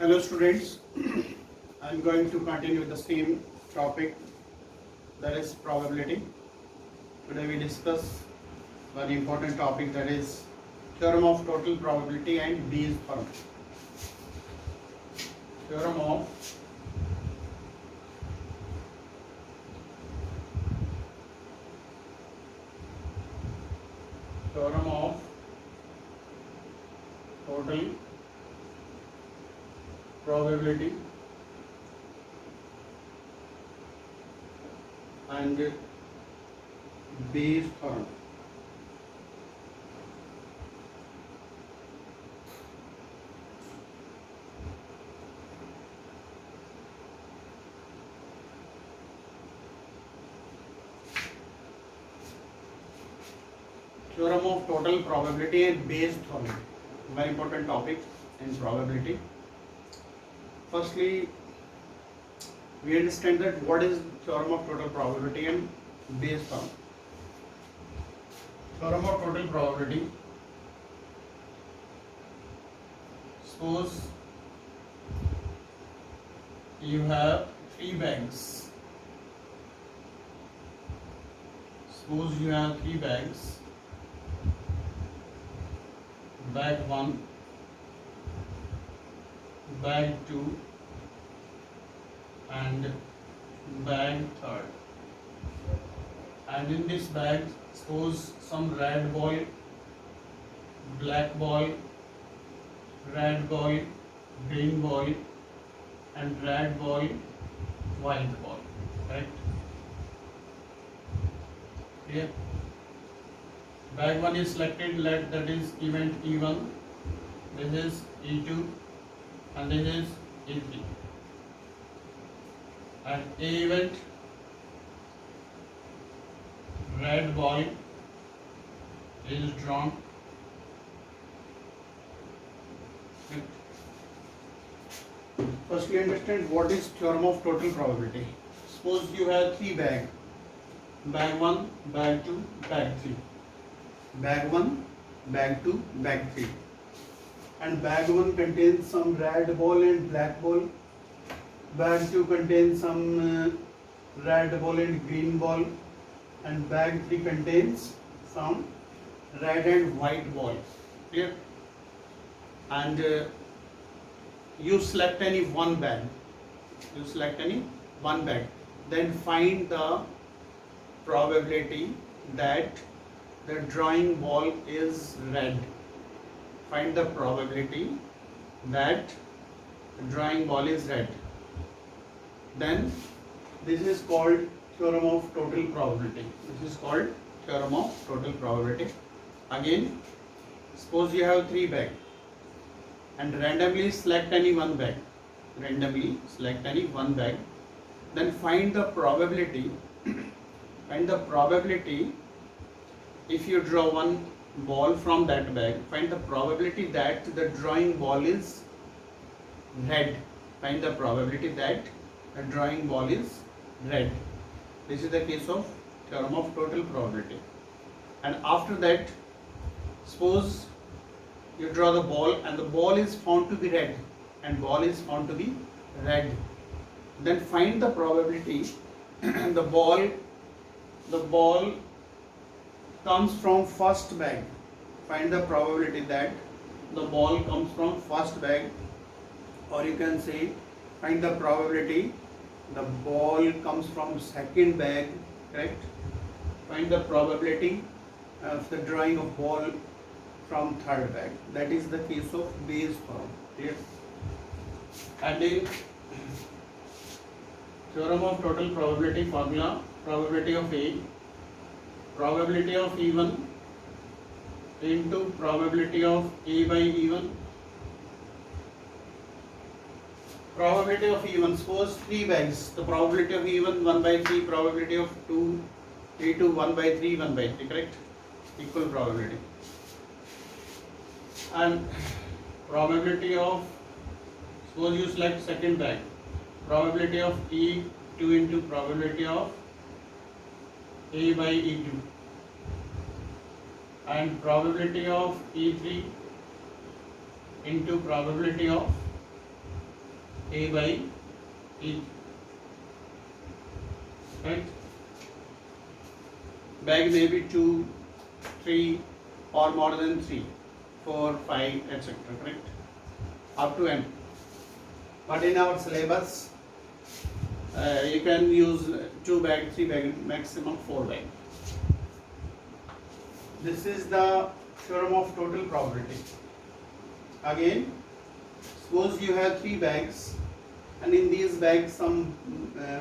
Hello students, I am going to continue the same topic, that is probability. Today we discuss very important topic, that is theorem of total probability and Bayes theorem. Theorem of total probability and Bayes theorem. Theorem of total probability and Bayes theorem, very important topic in probability. Firstly, we understand that what is theorem of total probability and Bayes theorem. Theorem of total probability. Suppose you have three bags. Suppose you have three bags. Bag 1, bag 2 and bag 3. And in this bag, suppose some red ball, black ball, red ball, green ball and red ball, white ball, right? Here bag 1 is selected, let that is event E1, this is E2 and this is E3. And A event, red ball is drawn. Firstly, understand what is theorem of total probability. Suppose you have three bags, bag 1, bag 2, bag 3. Bag 1, bag 2, bag 3. And bag 1 contains some red ball and black ball. Bag 2 contains some red ball and green ball. And bag 3 contains some red and white ball. Clear? And you select any one bag. You select any one bag. Then find the probability that the drawing ball is red. Find the probability that the drawing ball is red. Then this is called theorem of total probability. This is called theorem of total probability. Again, suppose you have three bags and randomly select any one bag. Randomly select any one bag. Then find the probability. Find the probability. If you draw one ball from that bag, find the probability that the drawing ball is red. Find the probability that the drawing ball is red. This is the case of theorem of total probability. And after that, suppose you draw the ball and the ball is found to be red and ball is found to be red. Then find the probability the ball comes from first bag. Find the probability that the ball comes from first bag, or you can say find the probability the ball comes from second bag, correct? Find the probability of the drawing of ball from third bag. That is the case of Bayes theorem. Clear? And in theorem of total probability formula, probability of A, probability of E1 into probability of A by E1. Probability of E1, suppose three bags, the probability of E1 1 by 3, probability of 2 E2 1 by 3, 1 by 3, correct? Equal probability. And probability of, suppose you select second bag, probability of E2 into probability of A by E2 and probability of E3 into probability of A by E. Right? Bag may be 2, 3 or more than 3, 4, 5, etc. Correct? Up to n. But in our syllabus, you can use 2 bag, 3 bag, maximum 4 bag. This is the theorem of total probability. Again, suppose you have 3 bags, and in these bags some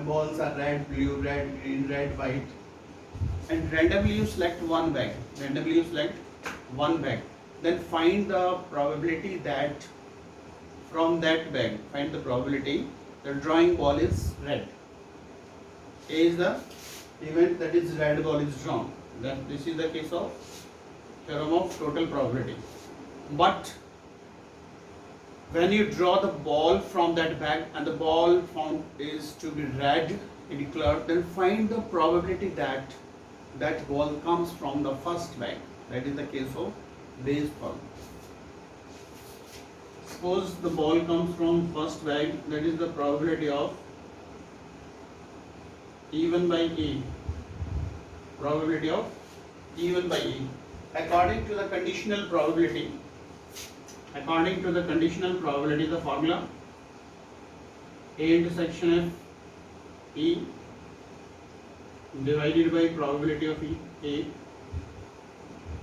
balls are red, blue, red, green, red, white, and randomly you select one bag. Randomly you select one bag. Then find the probability that from that bag, find the probability the drawing ball is red. A is the event that is red ball is drawn. Then this is the case of theorem of total probability. But when you draw the ball from that bag and the ball found is to be red in color, then find the probability that that ball comes from the first bag. That is the case of Bayes' problem. Suppose the ball comes from first bag, that is the probability of E1 by E. Probability of E1 by E. According to the conditional probability, the formula A intersection of E divided by probability of E, A.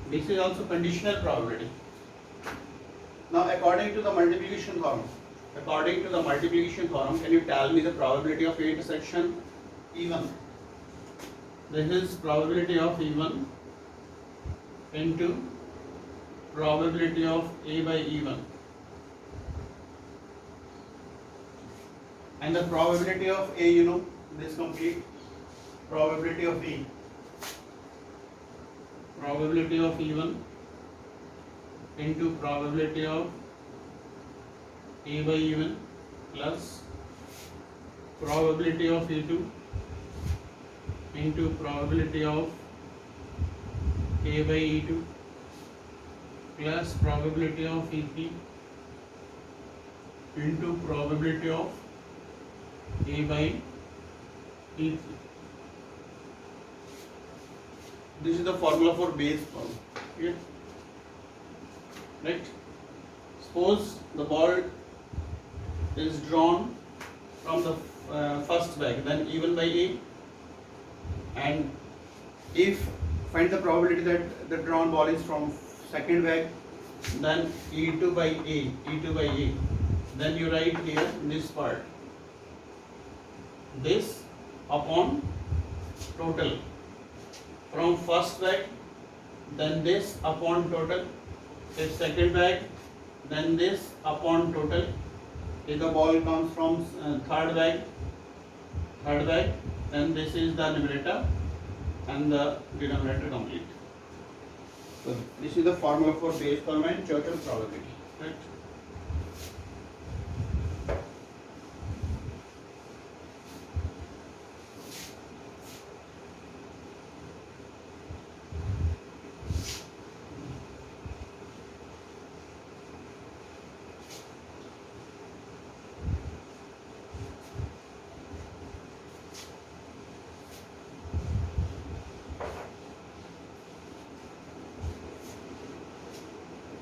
This is also conditional probability. Now, according to the multiplication theorem, can you tell me the probability of A intersection E1? This is probability of E1 into probability of A by E1. And the probability of A, you know, this complete probability of E. Probability of E1 into probability of A by E1 plus probability of E2 into probability of A by E2 plus probability of E3 into probability of A by E3. This is the formula for Bayes' problem. Okay. Right? Suppose the ball is drawn from the first bag, then E1 by A, and if find the probability that the drawn ball is from second bag, then E2 by A, then you write here this part, this upon total from first bag, then this upon total. If second bag, then this upon total. If the ball comes from third bag, then this is the numerator and the denominator complete. So this is the formula for Bayes' problem and total probability. Right?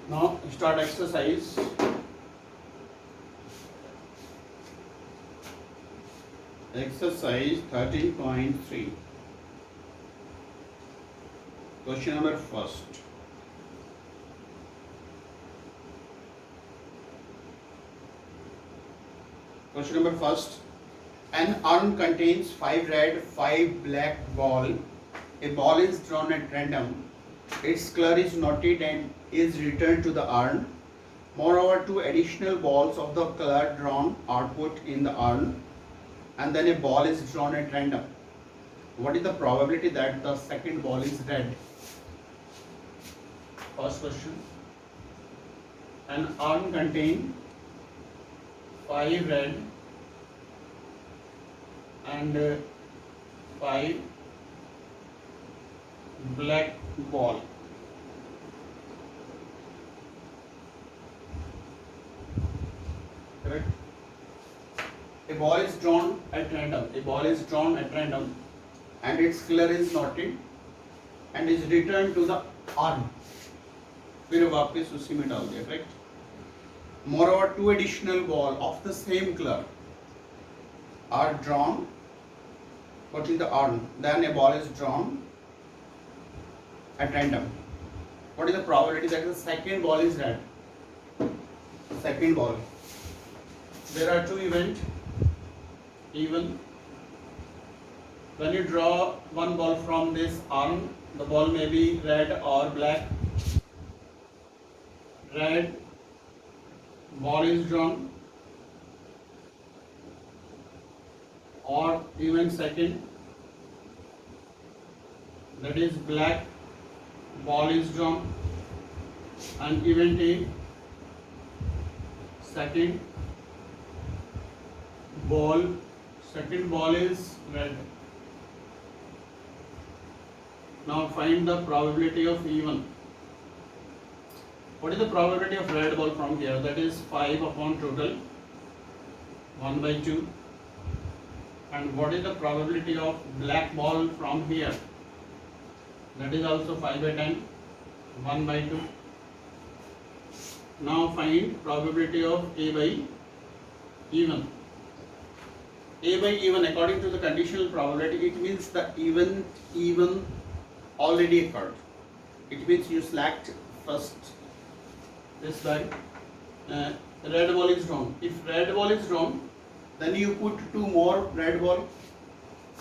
Now start exercise. Exercise 13.3. Question number first. Question number first. An urn contains 5 red, 5 black ball. A ball is drawn at random. Its color is noted and is returned to the urn. Moreover, 2 additional balls of the color drawn are put in the urn, and then a ball is drawn at random. What is the probability that the second ball is red? First question. An urn contains 5 red and 5 black ball. Correct? A ball is drawn at random. A ball is drawn at random, and its color is noted and is returned to the arm. फिर वापस उसी में डाल दिया, correct? Moreover, two additional ball of the same color are drawn, put in the arm. Then a ball is drawn at random. What is the probability that the second ball is red? Second ball. There are two events. Even when you draw one ball from this arm, the ball may be red or black. Red ball is drawn, or even second, that is black ball is drawn, and event A, second ball is red. Now find the probability of even. What is the probability of red ball from here? That is 5 upon total 1/2. And what is the probability of black ball from here? That is also 5/10 1/2. Now find probability of A by even. A by even, according to the conditional probability, it means the even already occurred. It means you select first this bag. Red ball is drawn. If red ball is drawn, then you put two more red ball.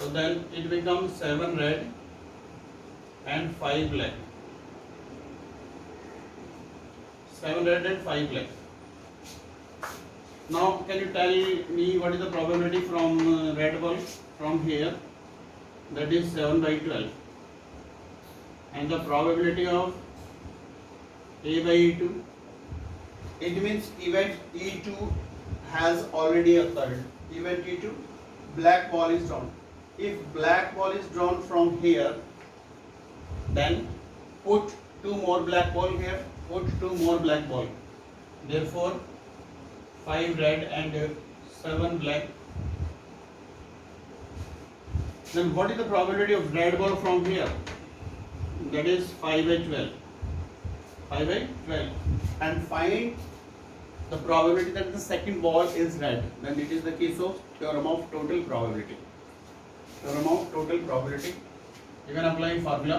So then it becomes 7 red and 5 black. 7 red and 5 black. Now can you tell me what is the probability from red ball from here? That is 7/12. And the probability of A by E2? It means event E2 has already occurred. Event E2, black ball is drawn. If black ball is drawn from here, then put two more black ball here, put two more black ball. Therefore 5 red and 7 black. Then what is the probability of red ball from here? That is 5/12. 5/12. And find the probability that the second ball is red. Then it is the case of theorem of total probability. Theorem of total probability. You can apply formula.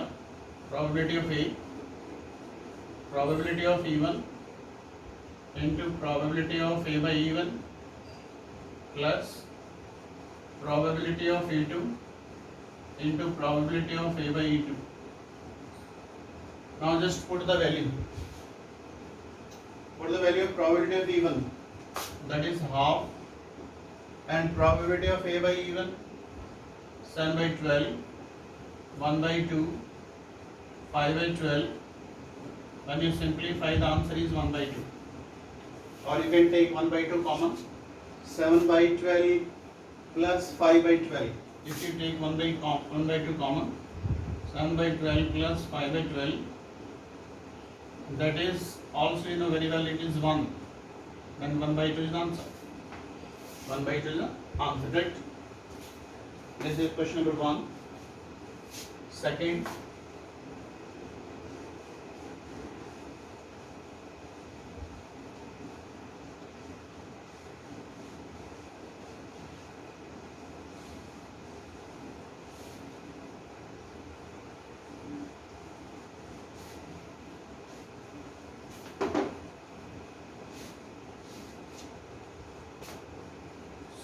Probability of A, probability of even, into probability of A by even plus probability of E2 into probability of A by E2. Now just put the value. Put the value of probability of even, that is half, and probability of A by even 7/12, 1/2, 5/12. When you simplify, the answer is 1/2. Or you can take 1/2 common. 7/12 plus 5/12. If you take 1/2 common, 7/12 plus 5/12, that is also you know very well it is 1. Then 1/2 is the answer. 1/2 is the answer. Right? This is question number 1. Second,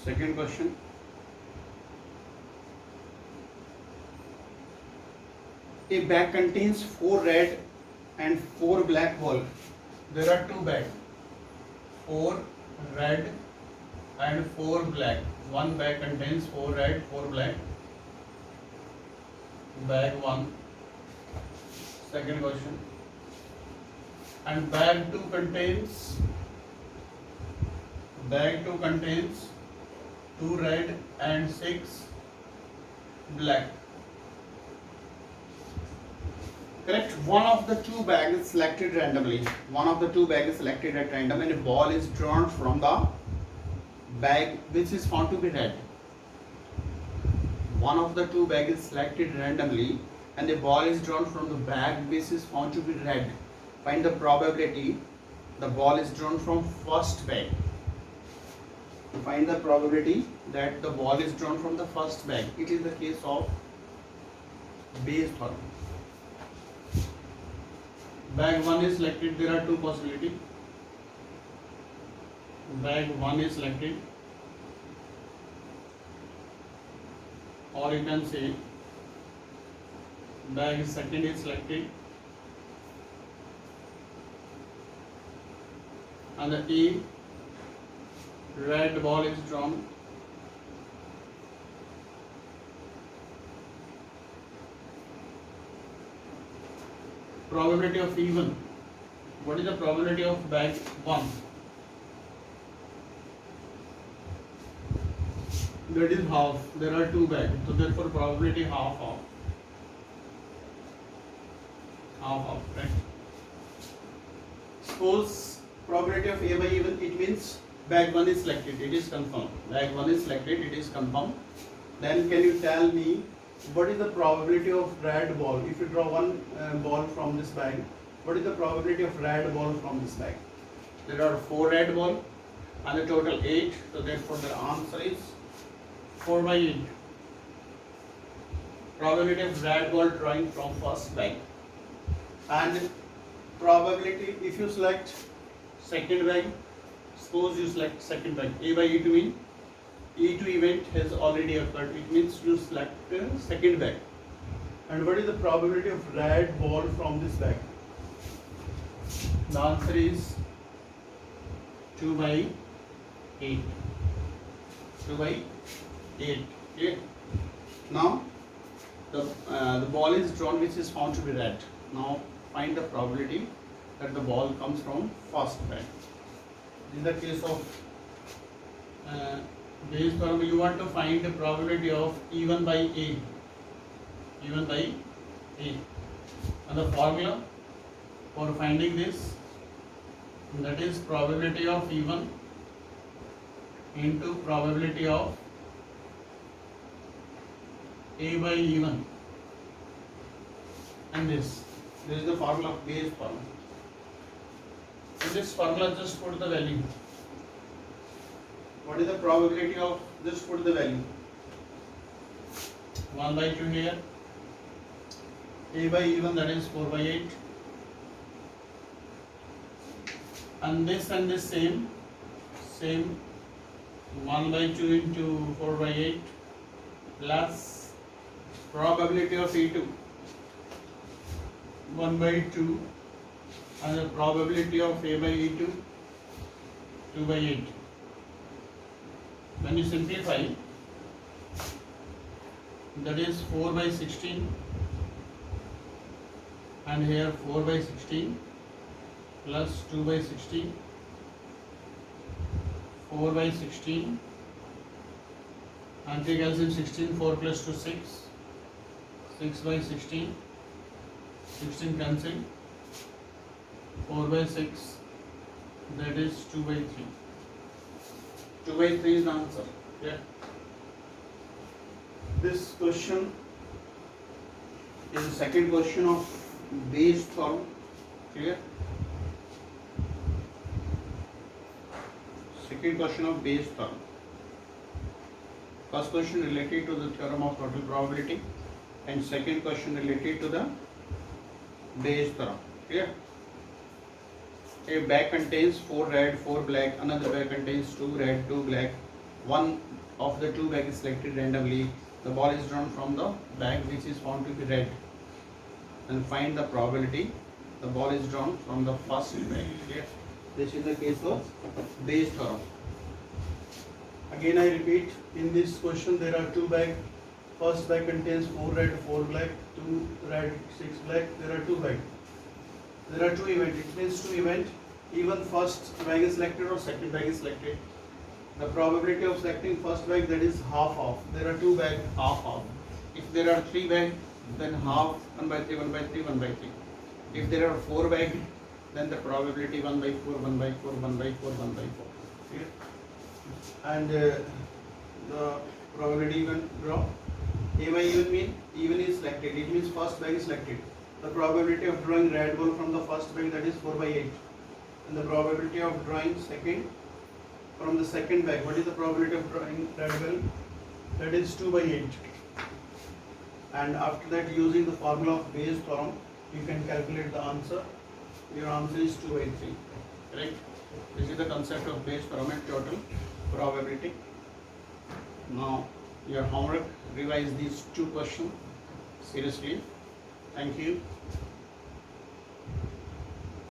second question. A bag contains 4 red and 4 black ball. There are 2 bags. 4 red and 4 black. One bag contains 4 red, 4 black. Bag 1. Second question. And bag 2 contains 2 red and 6 black. Correct. One of the 2 bags is selected randomly. One of the 2 bags is selected at random, and a ball is drawn from the bag which is found to be red. One of the two bag is selected randomly and the ball is drawn from the bag which is found to be red. Find the probability the ball is drawn from first bag. Find the probability that the ball is drawn from the first bag. It is the case of Bayes theorem. Bag 1 is selected. There are two possibilities. Bag 1 is selected, or you can say bag second is selected, and the A red ball is drawn. Probability of even. What is the probability of bag 1? That is half. There are two bags, so therefore probability half, right? Suppose probability of A by even, it means bag 1 is selected, it is confirmed. Bag 1 is selected, it is confirmed. Then can you tell me what is the probability of red ball? If you draw one ball from this bag, what is the probability of red ball from this bag? There are 4 red ball and a total 8, so therefore the answer is 4 by 8. Probability of red ball drawing from first bag. And probability if you select second bag, suppose you select second bag, A by E2 mean E2 event has already occurred. It means you select second bag. And what is the probability of red ball from this bag? The answer is 2 by 8. 2 by 8. Okay. Now the ball is drawn which is found to be red. Now find the probability that the ball comes from first bag. In the case of Bayes theorem, you want to find the probability of even by A. Even by A. And the formula for finding this, that is probability of even into probability of A by even. And this is the formula of Bayes theorem. In this formula, just put the value. What is the probability of, just put the value. 1 by 2 here. A by even, that is 4 by 8. And this same 1 by 2 into 4 by 8 plus probability of E2 1 by 2 and the probability of A by E2 2 by 8. When you simplify, that is 4 by 16 and here 4 by 16 plus 2 by 16, 4 by 16 and take LCM 16, 4 plus 2 6, 6 by 16, 16 cancel, 4 by 6, that is 2 by 3. 2 by 3 is the answer. Yeah. This question is the second question of Bayes theorem. Clear? Second question of Bayes theorem. First question related to the theorem of total probability and second question related to the Bayes theorem. Clear? A bag contains 4 red, 4 black, another bag contains 2 red, 2 black. One of the two bags is selected randomly. The ball is drawn from the bag which is found to be red. And find the probability the ball is drawn from the first bag. Clear? This is the case of Bayes theorem. Again I repeat, in this question there are 2 bags. First bag contains 4 red, 4 black, 2 red, 6 black. There are 2 bags. There are 2 events. It means 2 events. Even first bag is selected or second bag is selected. The probability of selecting first bag, that is half. There are 2 bags, half. If there are 3 bags, then half 1 by 3, 1 by 3, 1 by 3. If there are 4 bags, then the probability 1 by 4, 1 by 4, 1 by 4, 1 by 4. Clear? and the probability you can draw. A by even mean even is selected. It means first bag is selected. The probability of drawing red ball from the first bag, that is 4 by 8. And the probability of drawing second from the second bag, what is the probability of drawing red ball? That is 2 by 8. And after that, using the formula of Bayes theorem, you can calculate the answer. Your answer is 2 by 3. Correct? This is the concept of Bayes theorem and total probability. Now, your homework, revise these two questions seriously. Thank you.